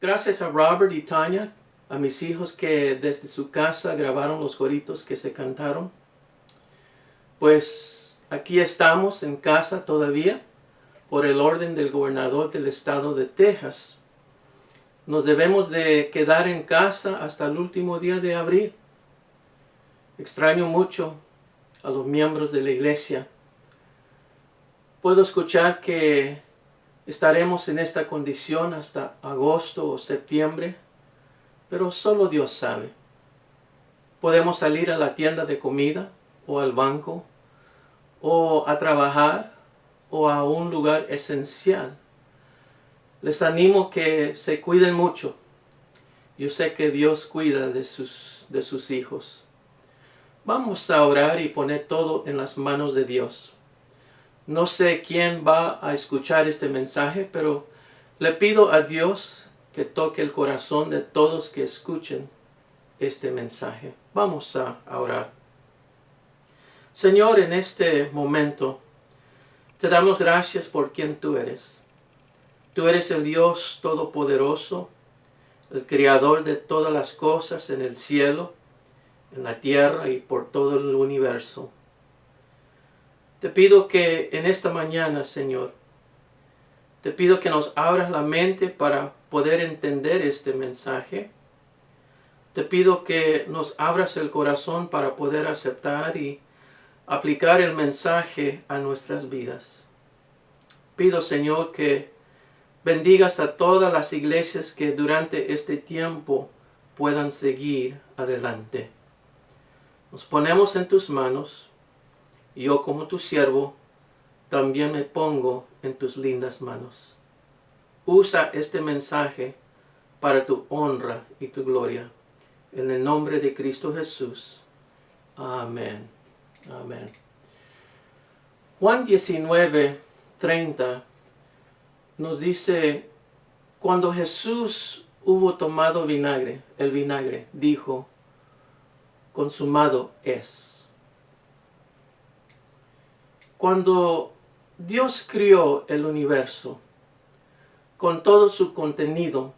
Gracias a Robert y Tanya, a mis hijos que desde su casa grabaron los coritos que se cantaron. Pues aquí estamos en casa todavía, por el orden del gobernador del estado de Texas. Nos debemos de quedar en casa hasta el último día de abril. Extraño mucho a los miembros de la iglesia. Puedo escuchar que estaremos en esta condición hasta agosto o septiembre, pero solo Dios sabe. Podemos salir a la tienda de comida o al banco o a trabajar o a un lugar esencial. Les animo que se cuiden mucho. Yo sé que Dios cuida de sus hijos. Vamos a orar y poner todo en las manos de Dios. No sé quién va a escuchar este mensaje, pero le pido a Dios que toque el corazón de todos que escuchen este mensaje. Vamos a orar. Señor, en este momento te damos gracias por quien tú eres. Tú eres el Dios Todopoderoso, el Creador de todas las cosas en el cielo, en la tierra y por todo el universo. Te pido que en esta mañana, Señor, te pido que nos abras la mente para poder entender este mensaje. Te pido que nos abras el corazón para poder aceptar y aplicar el mensaje a nuestras vidas. Pido, Señor, que bendigas a todas las iglesias que durante este tiempo puedan seguir adelante. Nos ponemos en tus manos. Yo como tu siervo también me pongo en tus lindas manos. Usa este mensaje para tu honra y tu gloria. En el nombre de Cristo Jesús. Amén. Amén. Juan 19:30 nos dice, cuando Jesús hubo tomado el vinagre, dijo, consumado es. Cuando Dios crió el universo con todo su contenido,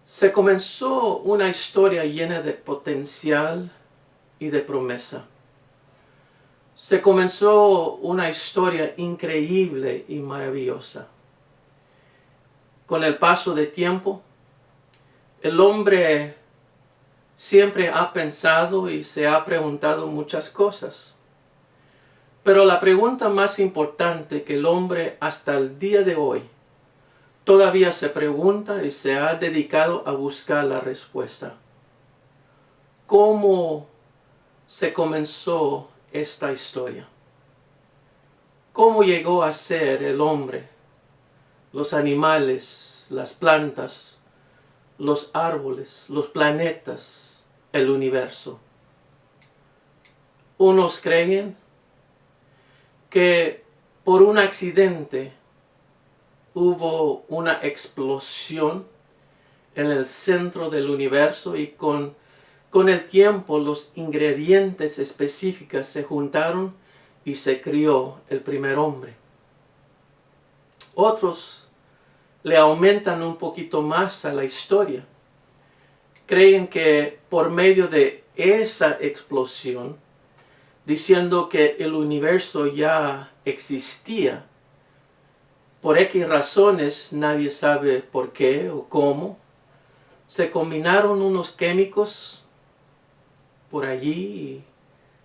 se comenzó una historia llena de potencial y de promesa. Se comenzó una historia increíble y maravillosa. Con el paso del tiempo, el hombre siempre ha pensado y se ha preguntado muchas cosas. Pero la pregunta más importante que el hombre hasta el día de hoy todavía se pregunta y se ha dedicado a buscar la respuesta. ¿Cómo se comenzó esta historia? ¿Cómo llegó a ser el hombre, los animales, las plantas, los árboles, los planetas, el universo? Unos creen que por un accidente hubo una explosión en el centro del universo y con el tiempo los ingredientes específicos se juntaron y se crió el primer hombre. Otros le aumentan un poquito más a la historia. Creen que por medio de esa explosión, diciendo que el universo ya existía. Por X razones, nadie sabe por qué o cómo, se combinaron unos químicos por allí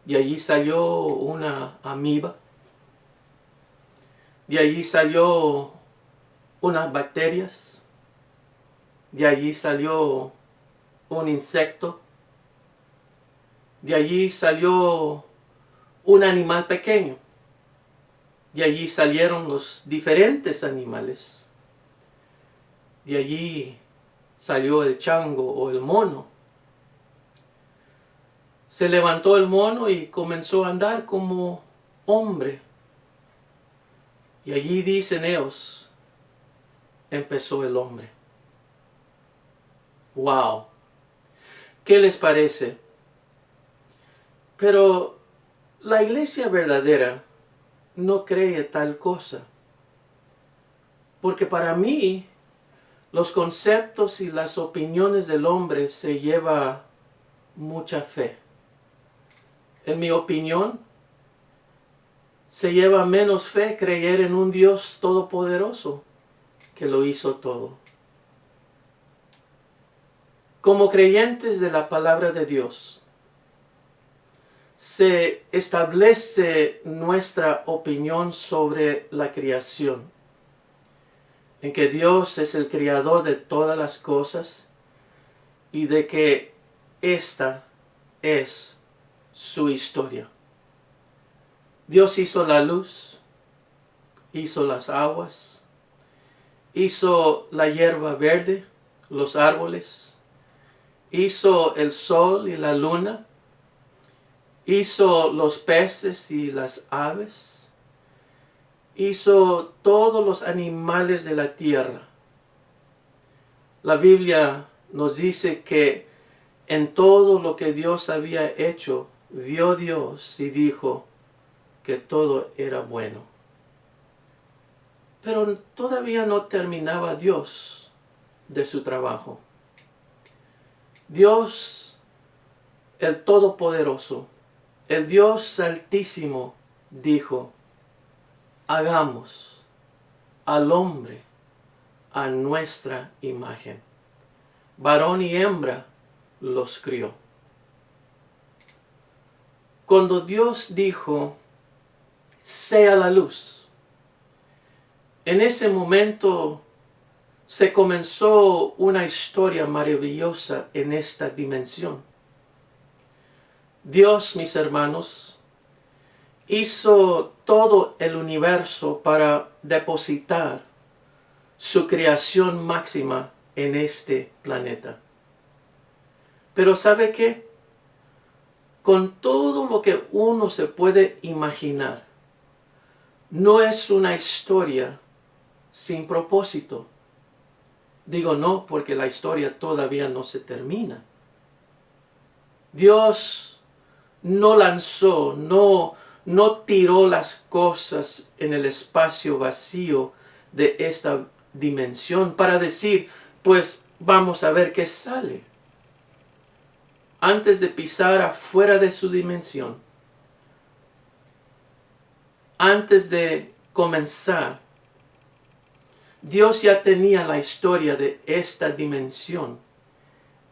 y de allí salió una amiba. De allí salió unas bacterias. De allí salió un insecto. De allí salió un animal pequeño. De allí salieron los diferentes animales. De allí salió el chango o el mono. Se levantó el mono y comenzó a andar como hombre. Y allí dicen ellos, empezó el hombre. ¡Wow! ¿Qué les parece? Pero la iglesia verdadera no cree tal cosa. Porque para mí, Los conceptos y las opiniones del hombre se lleva mucha fe. En mi opinión, se lleva menos fe creer en un Dios todopoderoso que lo hizo todo. Como creyentes de la palabra de Dios, se establece nuestra opinión sobre la creación, en que Dios es el creador de todas las cosas y de que esta es su historia. Dios hizo la luz, hizo las aguas, hizo la hierba verde, los árboles, hizo el sol y la luna, hizo los peces y las aves, hizo todos los animales de la tierra. La Biblia nos dice que en todo lo que Dios había hecho, vio Dios y dijo que todo era bueno. Pero todavía no terminaba Dios de su trabajo. Dios, el Todopoderoso, el Dios Altísimo, dijo: hagamos al hombre a nuestra imagen. Varón y hembra los crió. Cuando Dios dijo: sea la luz, en ese momento se comenzó una historia maravillosa en esta dimensión. Dios, mis hermanos, hizo todo el universo para depositar su creación máxima en este planeta. Pero ¿sabe qué? Con todo lo que uno se puede imaginar, no es una historia sin propósito. Digo no porque la historia todavía no se termina. Dios no lanzó, no tiró las cosas en el espacio vacío de esta dimensión para decir, pues vamos a ver qué sale. Antes de pisar afuera de su dimensión, antes de comenzar, Dios ya tenía la historia de esta dimensión,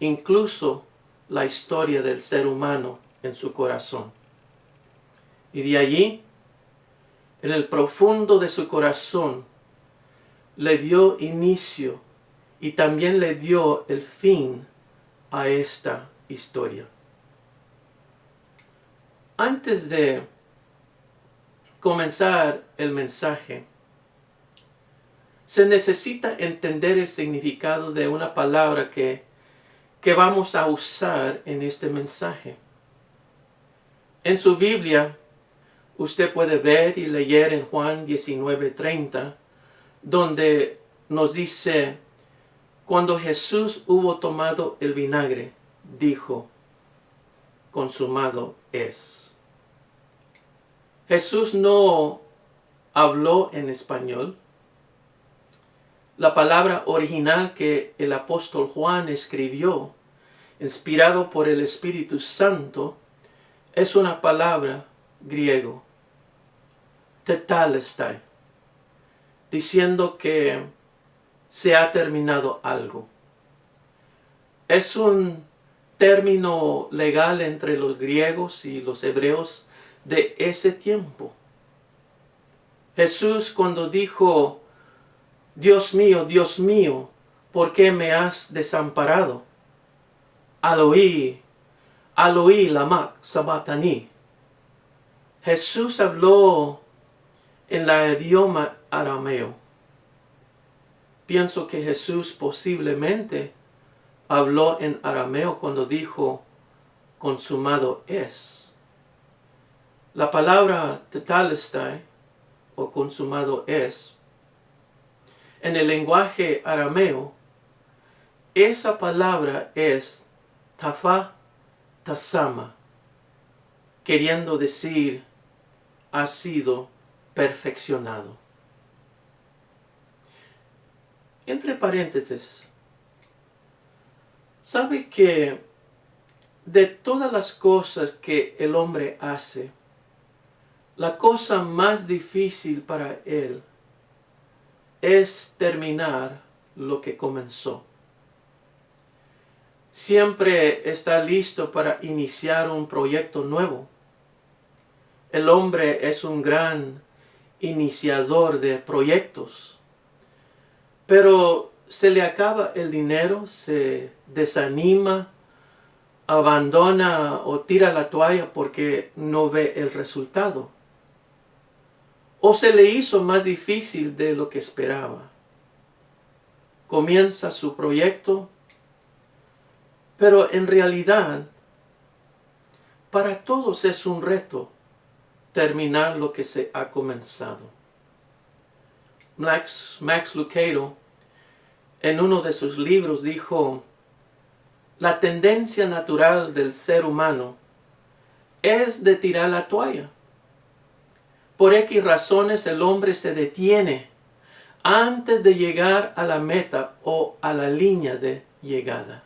incluso la historia del ser humano en su corazón. Y de allí, en el profundo de su corazón, le dio inicio y también le dio el fin a esta historia. Antes de comenzar el mensaje, se necesita entender el significado de una palabra que vamos a usar en este mensaje. En su Biblia, usted puede ver y leer en Juan 19:30, donde nos dice: cuando Jesús hubo tomado el vinagre, dijo: consumado es. Jesús no habló en español. La palabra original que el apóstol Juan escribió, inspirado por el Espíritu Santo, es una palabra griego, tetelestai, diciendo que se ha terminado algo. Es un término legal entre los griegos y los hebreos de ese tiempo. Jesús, cuando dijo: Dios mío, ¿por qué me has desamparado? Aloí lama sabachthani. Jesús habló en el idioma arameo. Pienso que Jesús posiblemente habló en arameo cuando dijo: consumado es. La palabra tetelestai, o consumado es, en el lenguaje arameo, esa palabra es tafa tasama, queriendo decir ha sido perfeccionado. entre paréntesis, ¿sabe que de todas las cosas que el hombre hace, la cosa más difícil para él es terminar lo que comenzó? Siempre está listo para iniciar un proyecto nuevo. El hombre es un gran iniciador de proyectos, pero se le acaba el dinero, se desanima, abandona o tira la toalla porque no ve el resultado. O se le hizo más difícil de lo que esperaba. Comienza su proyecto, pero en realidad para todos es un reto terminar lo que se ha comenzado. Max Lucado en uno de sus libros dijo: la tendencia natural del ser humano es de tirar la toalla. Por X razones el hombre se detiene antes de llegar a la meta o a la línea de llegada.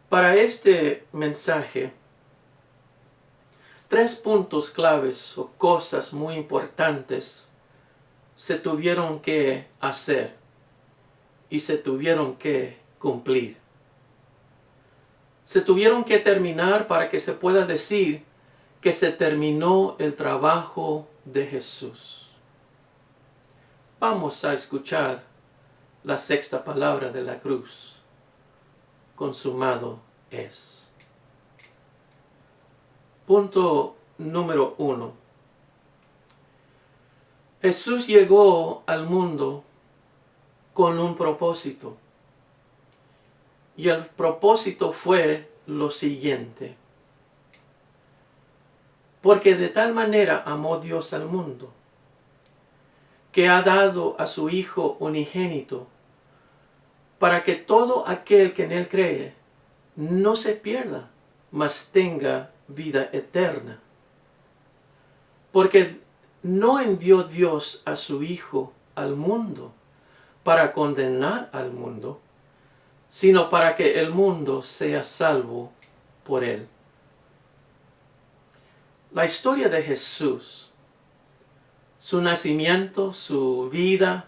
Para este mensaje, 3 puntos claves o cosas muy importantes se tuvieron que hacer y se tuvieron que cumplir. Se tuvieron que terminar para que se pueda decir que se terminó el trabajo de Jesús. Vamos a escuchar la 6ª palabra de la cruz. Consumado es. Punto número 1. Jesús llegó al mundo con un propósito. Y el propósito fue lo siguiente: porque de tal manera amó Dios al mundo, que ha dado a su Hijo unigénito, para que todo aquel que en él cree no se pierda, mas tenga vida eterna. Porque no envió Dios a su Hijo al mundo para condenar al mundo, sino para que el mundo sea salvo por él. La historia de Jesús, su nacimiento, su vida,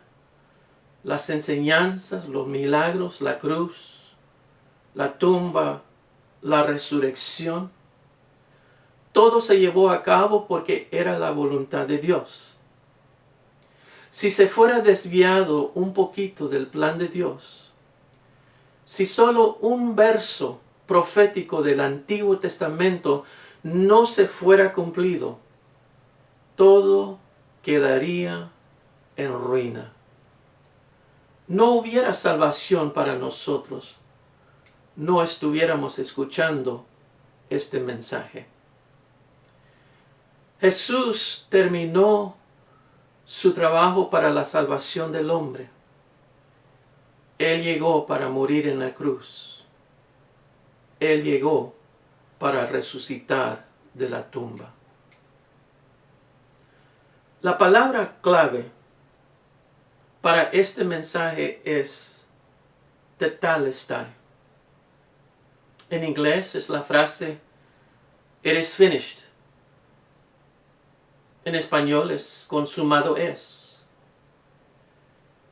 las enseñanzas, los milagros, la cruz, la tumba, la resurrección, todo se llevó a cabo porque era la voluntad de Dios. Si se fuera desviado un poquito del plan de Dios, si solo un verso profético del Antiguo Testamento no se fuera cumplido, todo quedaría en ruina. No hubiera salvación para nosotros, no estuviéramos escuchando este mensaje. Jesús terminó su trabajo para la salvación del hombre. Él llegó para morir en la cruz. Él llegó para resucitar de la tumba. La palabra clave para este mensaje es tetelestai. En inglés es la frase "It is finished". En español es "consumado es".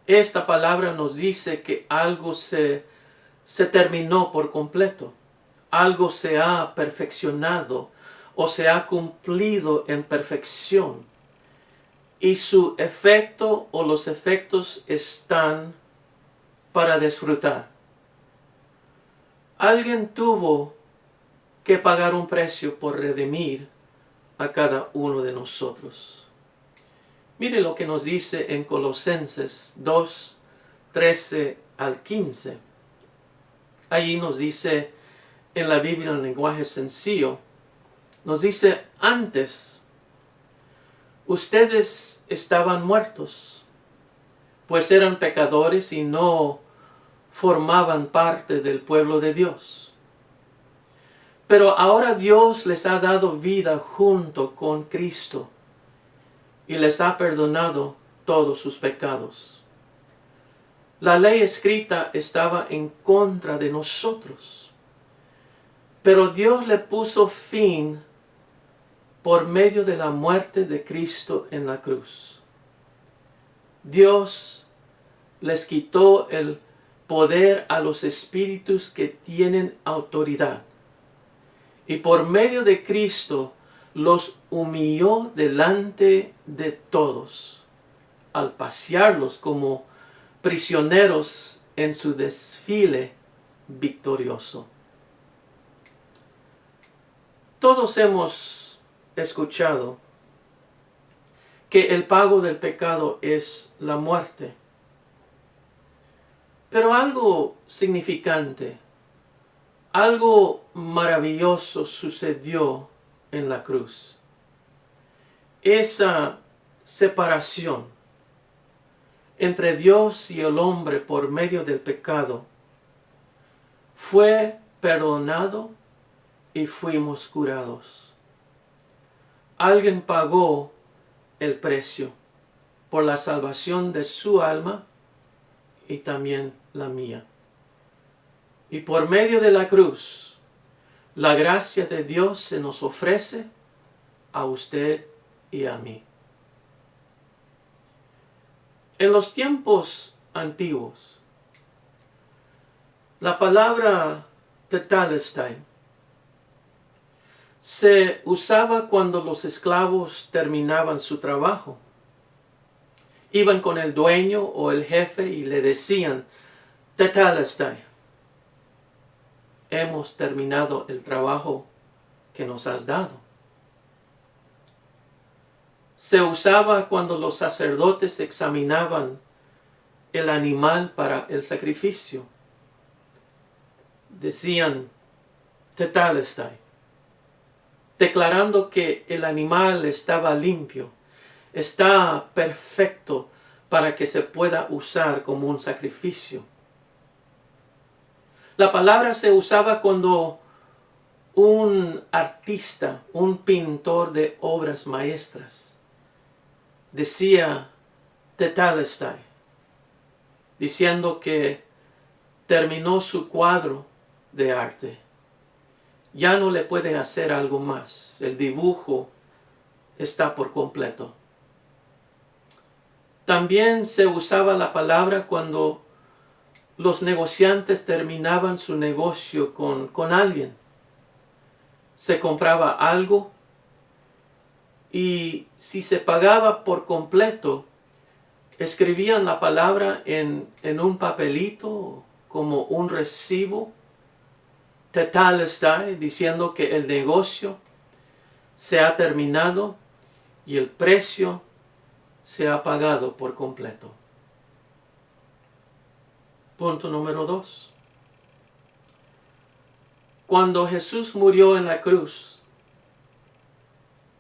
Esta palabra nos dice que algo se terminó por completo. Algo se ha perfeccionado o se ha cumplido en perfección. Y su efecto o los efectos están para disfrutar. Alguien tuvo que pagar un precio por redimir a cada uno de nosotros. Mire lo que nos dice en Colosenses 2, 13 al 15. Ahí nos dice en la Biblia en lenguaje sencillo, nos dice: antes ustedes estaban muertos, pues eran pecadores y no formaban parte del pueblo de Dios. Pero ahora Dios les ha dado vida junto con Cristo y les ha perdonado todos sus pecados. La ley escrita estaba en contra de nosotros, pero Dios le puso fin por medio de la muerte de Cristo en la cruz. Dios les quitó el poder a los espíritus que tienen autoridad, y por medio de Cristo los humilló delante de todos, al pasearlos como prisioneros en su desfile victorioso. Todos hemos escuchado que el pago del pecado es la muerte. Pero algo significante, algo maravilloso sucedió en la cruz. Esa separación entre Dios y el hombre por medio del pecado fue perdonado y fuimos curados. Alguien pagó el precio por la salvación de su alma y también la mía. Y por medio de la cruz, la gracia de Dios se nos ofrece a usted y a mí. En los tiempos antiguos, la palabra tetelestai se usaba cuando los esclavos terminaban su trabajo. Iban con el dueño o el jefe y le decían, tetelestai, hemos terminado el trabajo que nos has dado. Se usaba cuando los sacerdotes examinaban el animal para el sacrificio. Decían, tetelestai, declarando que el animal estaba limpio, está perfecto para que se pueda usar como un sacrificio. La palabra se usaba cuando un artista, un pintor de obras maestras, decía tetelestai, diciendo que terminó su cuadro de arte. Ya no le puede hacer algo más. El dibujo está por completo. También se usaba la palabra cuando los negociantes terminaban su negocio con alguien. Se compraba algo y si se pagaba por completo, escribían la palabra en un papelito como un recibo, tetelestai, diciendo que el negocio se ha terminado y el precio se ha pagado por completo. Punto número 2. Cuando Jesús murió en la cruz,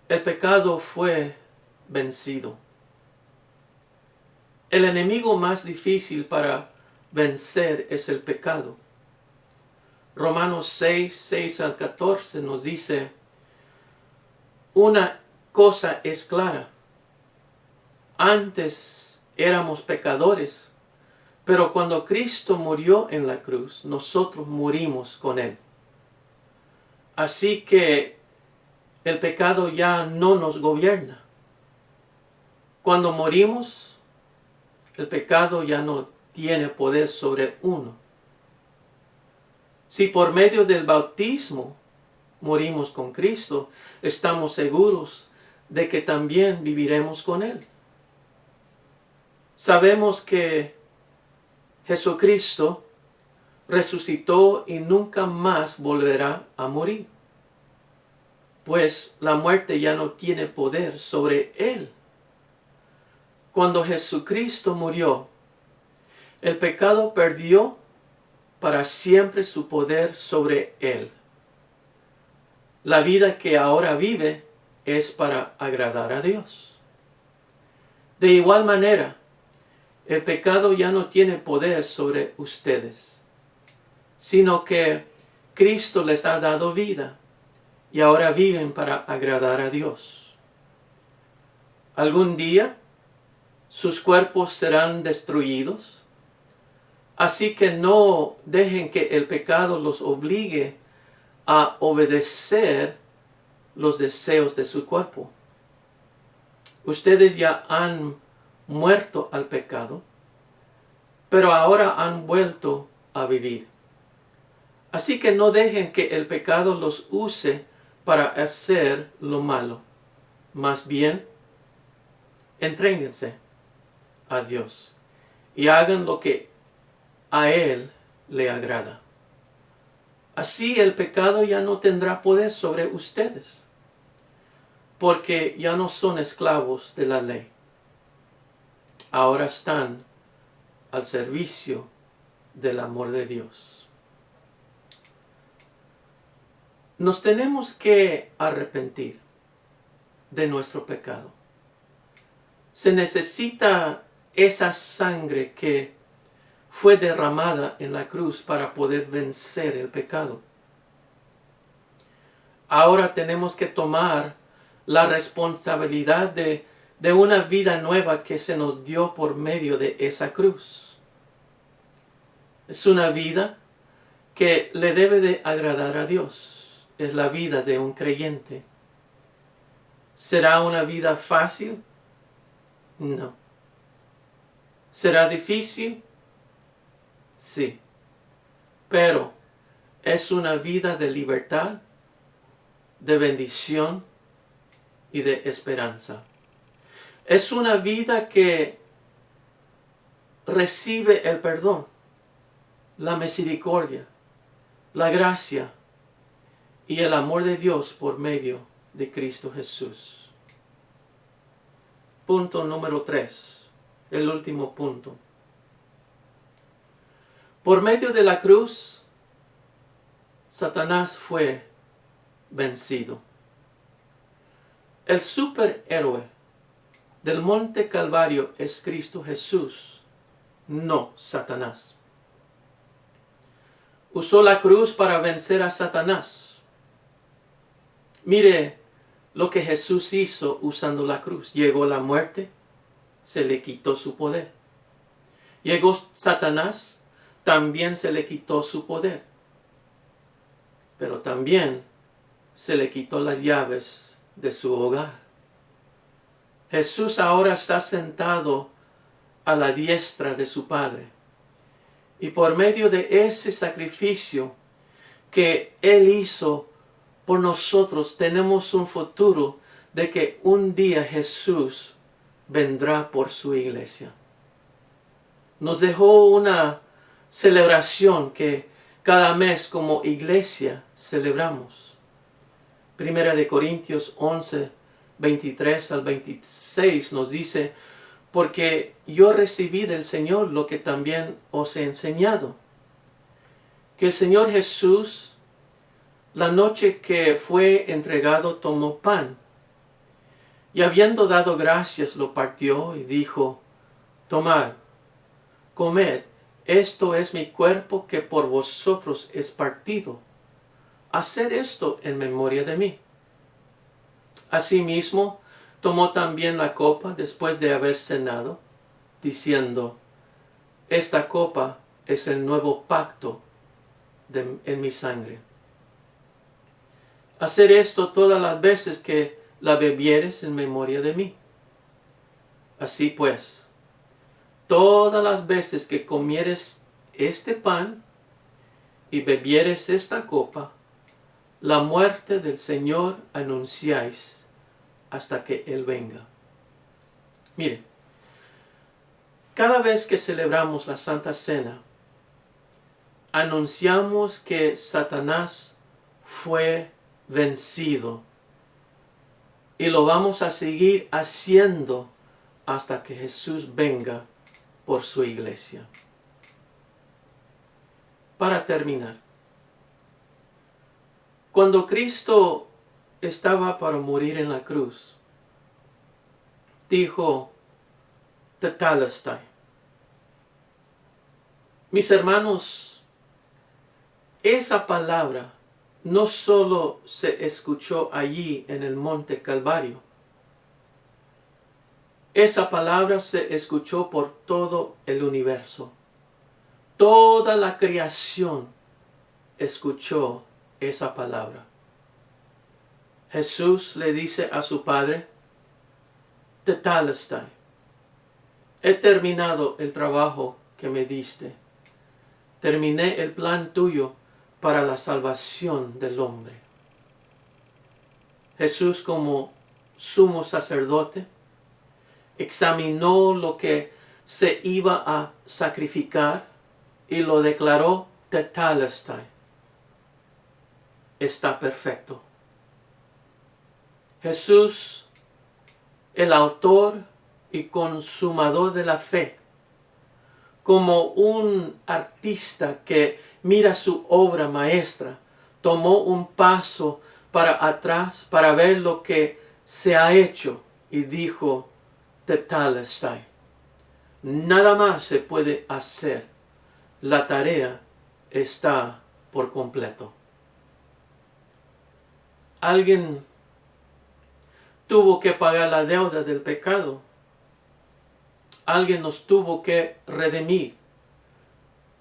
el pecado fue vencido. El enemigo más difícil para vencer es el pecado. Romanos 6 al 14 nos dice, una cosa es clara, antes éramos pecadores, pero cuando Cristo murió en la cruz, nosotros morimos con Él. Así que el pecado ya no nos gobierna. Cuando morimos, el pecado ya no tiene poder sobre uno. Si por medio del bautismo morimos con Cristo, estamos seguros de que también viviremos con Él. Sabemos que Jesucristo resucitó y nunca más volverá a morir, pues la muerte ya no tiene poder sobre Él. Cuando Jesucristo murió, el pecado perdió para siempre su poder sobre Él. La vida que ahora vive es para agradar a Dios. De igual manera, el pecado ya no tiene poder sobre ustedes, sino que Cristo les ha dado vida y ahora viven para agradar a Dios. Algún día sus cuerpos serán destruidos. Así que no dejen que el pecado los obligue a obedecer los deseos de su cuerpo. Ustedes ya han muerto al pecado, pero ahora han vuelto a vivir. Así que no dejen que el pecado los use para hacer lo malo. Más bien, entréguense a Dios y hagan lo que a Él le agrada. Así el pecado ya no tendrá poder sobre ustedes, porque ya no son esclavos de la ley. Ahora están al servicio del amor de Dios. Nos tenemos que arrepentir de nuestro pecado. Se necesita esa sangre que fue derramada en la cruz para poder vencer el pecado. Ahora tenemos que tomar la responsabilidad de una vida nueva que se nos dio por medio de esa cruz. Es una vida que le debe de agradar a Dios. Es la vida de un creyente. ¿Será una vida fácil? No. ¿Será difícil? Sí. Pero es una vida de libertad, de bendición y de esperanza. Es una vida que recibe el perdón, la misericordia, la gracia y el amor de Dios por medio de Cristo Jesús. Punto número 3, el último punto. Por medio de la cruz, Satanás fue vencido. El superhéroe del Monte Calvario es Cristo Jesús, no Satanás. Usó la cruz para vencer a Satanás. Mire lo que Jesús hizo usando la cruz. Llegó la muerte, se le quitó su poder. Llegó Satanás, también se le quitó su poder. Pero también se le quitó las llaves de su hogar. Jesús ahora está sentado a la diestra de su Padre. Y por medio de ese sacrificio que Él hizo por nosotros, tenemos un futuro de que un día Jesús vendrá por su iglesia. Nos dejó una celebración que cada mes como iglesia celebramos. Primera de Corintios 11, 23 al 26 nos dice: porque yo recibí del Señor lo que también os he enseñado, que el Señor Jesús, la noche que fue entregado, tomó pan, y habiendo dado gracias, lo partió y dijo: tomad, comed, esto es mi cuerpo que por vosotros es partido. Haced esto en memoria de mí. Asimismo, tomó también la copa después de haber cenado, diciendo: esta copa es el nuevo pacto en mi sangre. Hacer esto todas las veces que la bebieres en memoria de mí. Así pues, todas las veces que comieres este pan y bebieres esta copa, la muerte del Señor anunciáis hasta que Él venga. Mire, cada vez que celebramos la Santa Cena, anunciamos que Satanás fue vencido y lo vamos a seguir haciendo hasta que Jesús venga por su iglesia. Para terminar, cuando Cristo estaba para morir en la cruz, dijo: Tetelestai. Mis hermanos, esa palabra no solo se escuchó allí en el Monte Calvario. Esa palabra se escuchó por todo el universo. Toda la creación escuchó esa palabra. Jesús le dice a su Padre, Tetelestai, he terminado el trabajo que me diste. Terminé el plan tuyo para la salvación del hombre. Jesús, como sumo sacerdote, examinó lo que se iba a sacrificar y lo declaró Tetelestai. Está perfecto. Jesús, el autor y consumador de la fe, como un artista que mira su obra maestra, tomó un paso para atrás para ver lo que se ha hecho y dijo, Tetelestai. Nada más se puede hacer. La tarea está por completo. Alguien tuvo que pagar la deuda del pecado. Alguien nos tuvo que redimir.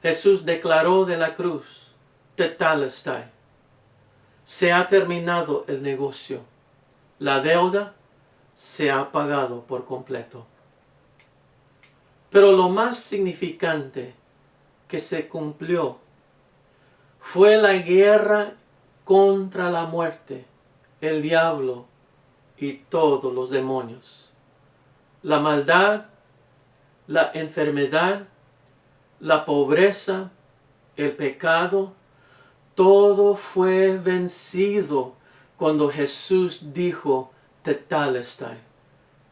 Jesús declaró de la cruz, Tetelestai. Se ha terminado el negocio. La deuda se ha pagado por completo. Pero lo más significante que se cumplió fue la guerra contra la muerte, el diablo y todos los demonios. La maldad, la enfermedad, la pobreza, el pecado, todo fue vencido cuando Jesús dijo Tetelestai,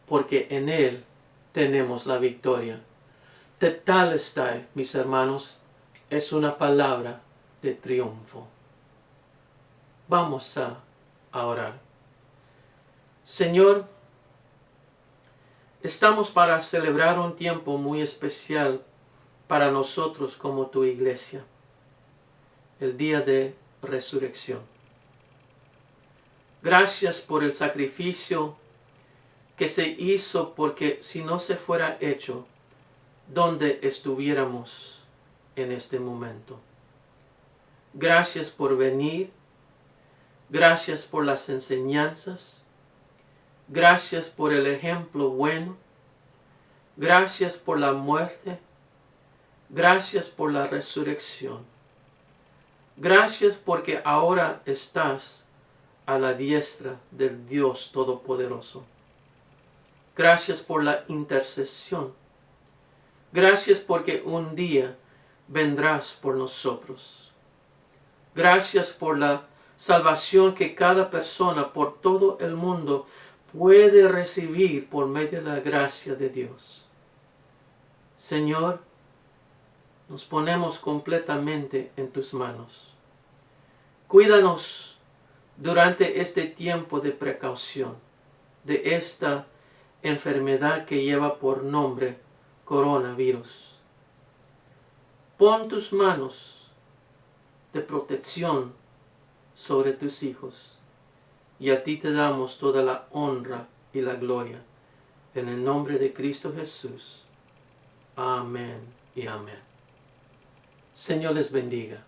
porque en Él tenemos la victoria. Tetelestai, mis hermanos, es una palabra de triunfo. Vamos a orar. Señor, estamos para celebrar un tiempo muy especial para nosotros como tu iglesia, el día de resurrección. Gracias por el sacrificio que se hizo, porque si no se fuera hecho, ¿dónde estuviéramos en este momento? Gracias por venir. Gracias por las enseñanzas. Gracias por el ejemplo bueno. Gracias por la muerte. Gracias por la resurrección. Gracias porque ahora estás a la diestra del Dios Todopoderoso. Gracias por la intercesión. Gracias porque un día vendrás por nosotros. Gracias por la salvación que cada persona por todo el mundo puede recibir por medio de la gracia de Dios. Señor, nos ponemos completamente en tus manos. Cuídanos durante este tiempo de precaución, de esta enfermedad que lleva por nombre coronavirus. Pon tus manos de protección sobre tus hijos, y a ti te damos toda la honra y la gloria. En el nombre de Cristo Jesús. Amén y amén. Señor les bendiga.